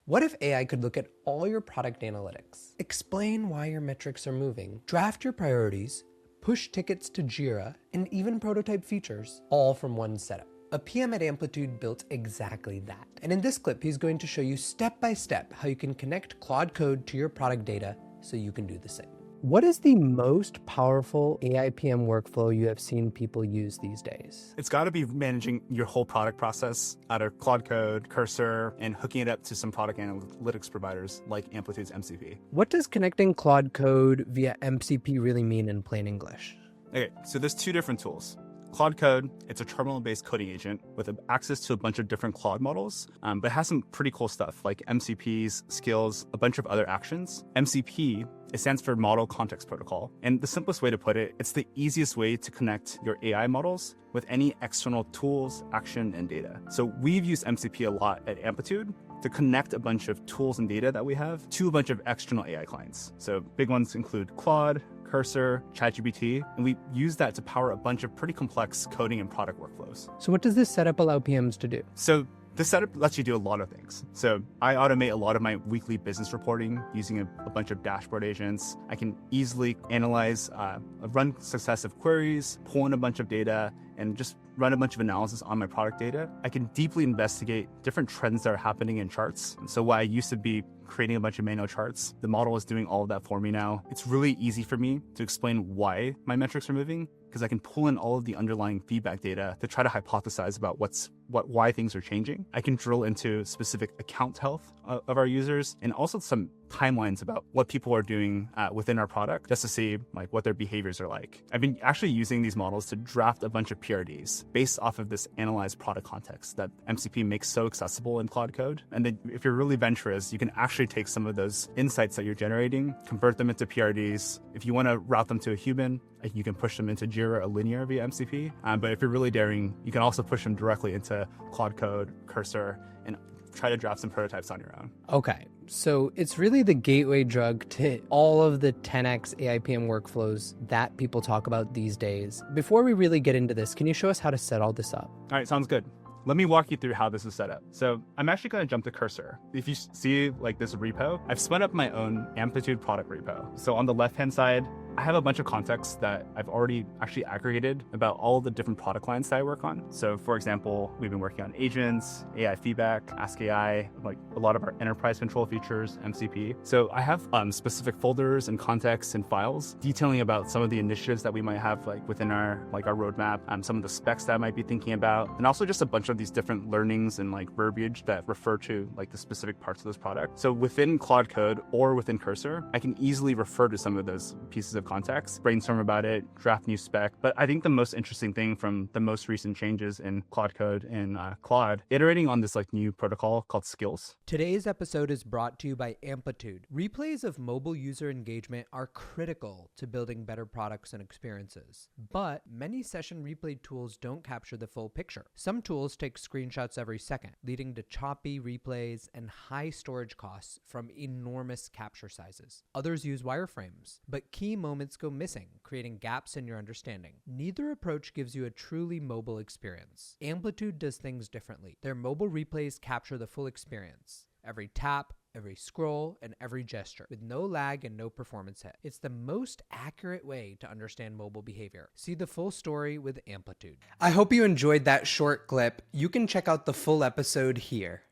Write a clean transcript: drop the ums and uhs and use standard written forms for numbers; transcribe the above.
What if AI could look at all your product analytics, explain why your metrics are moving, draft your priorities, push tickets to Jira, and even prototype features, all from one setup? A PM at Amplitude built exactly that. And in this clip, he's going to show you step by step how you can connect Claude Code to your product data so you can do the same. What is the most powerful AI PM workflow you have seen people use these days? It's got to be managing your whole product process out of Claude Code, Cursor, and hooking it up to some product analytics providers like Amplitude's MCP. What does connecting Claude Code via MCP really mean in plain English? Okay, so there's two different tools. Claude Code, it's a terminal-based coding agent with access to a bunch of different Claude models, but it has some pretty cool stuff like MCPs, skills, a bunch of other actions. MCP, it stands for Model Context Protocol. And the simplest way to put it, it's the easiest way to connect your AI models with any external tools, action, and data. So we've used MCP a lot at Amplitude to connect a bunch of tools and data that we have to a bunch of external AI clients. So big ones include Claude, Cursor, ChatGPT, and we use that to power a bunch of pretty complex coding and product workflows. So what does this setup allow PMs to do? So this setup lets you do a lot of things. So I automate a lot of my weekly business reporting using a bunch of dashboard agents. I can easily analyze, run successive queries, pull in a bunch of data, and just run a bunch of analysis on my product data. I can deeply investigate different trends that are happening in charts. So while I used to be creating a bunch of manual charts, the model is doing all of that for me now. It's really easy for me to explain why my metrics are moving because I can pull in all of the underlying feedback data to try to hypothesize about why things are changing. I can drill into specific account health of our users and also some timelines about what people are doing within our product just to see like what their behaviors are like. I've been actually using these models to draft a bunch of PRDs based off of this analyzed product context that MCP makes so accessible in Claude Code. And then if you're really venturous, you can actually take some of those insights that you're generating, convert them into PRDs. If you want to route them to a human, you can push them into Jira or linear via MCP. But if you're really daring, you can also push them directly into Claude Code, Cursor, and try to draft some prototypes on your own. Okay, so it's really the gateway drug to all of the 10x AIPM workflows that people talk about these days. Before we really get into this, can you show us how to set all this up? All right, sounds good. Let me walk you through how this is set up. So I'm actually going to jump to Cursor. If you see like this repo, I've spun up my own Amplitude product repo. So on the left-hand side, I have a bunch of context that I've already actually aggregated about all the different product lines that I work on. So for example, we've been working on agents, AI feedback, Ask AI, like a lot of our enterprise control features, MCP. So I have specific folders and contexts and files detailing about some of the initiatives that we might have like within our roadmap, some of the specs that I might be thinking about, and also just a bunch of these different learnings and like verbiage that refer to like the specific parts of this product. So within Claude Code or within Cursor, I can easily refer to some of those pieces of context, brainstorm about it, draft new spec. But I think the most interesting thing from the most recent changes in Claude Code and Claude, iterating on this like new protocol called skills. Today's episode is brought to you by Amplitude. Replays of mobile user engagement are critical to building better products and experiences. But many session replay tools don't capture the full picture. Some tools take screenshots every second, leading to choppy replays and high storage costs from enormous capture sizes. Others use wireframes, but key moments go missing, creating gaps in your understanding. Neither approach gives you a truly mobile experience. Amplitude does things differently. Their mobile replays capture the full experience. Every tap, every scroll, and every gesture, with no lag and no performance hit. It's the most accurate way to understand mobile behavior. See the full story with Amplitude. I hope you enjoyed that short clip. You can check out the full episode here.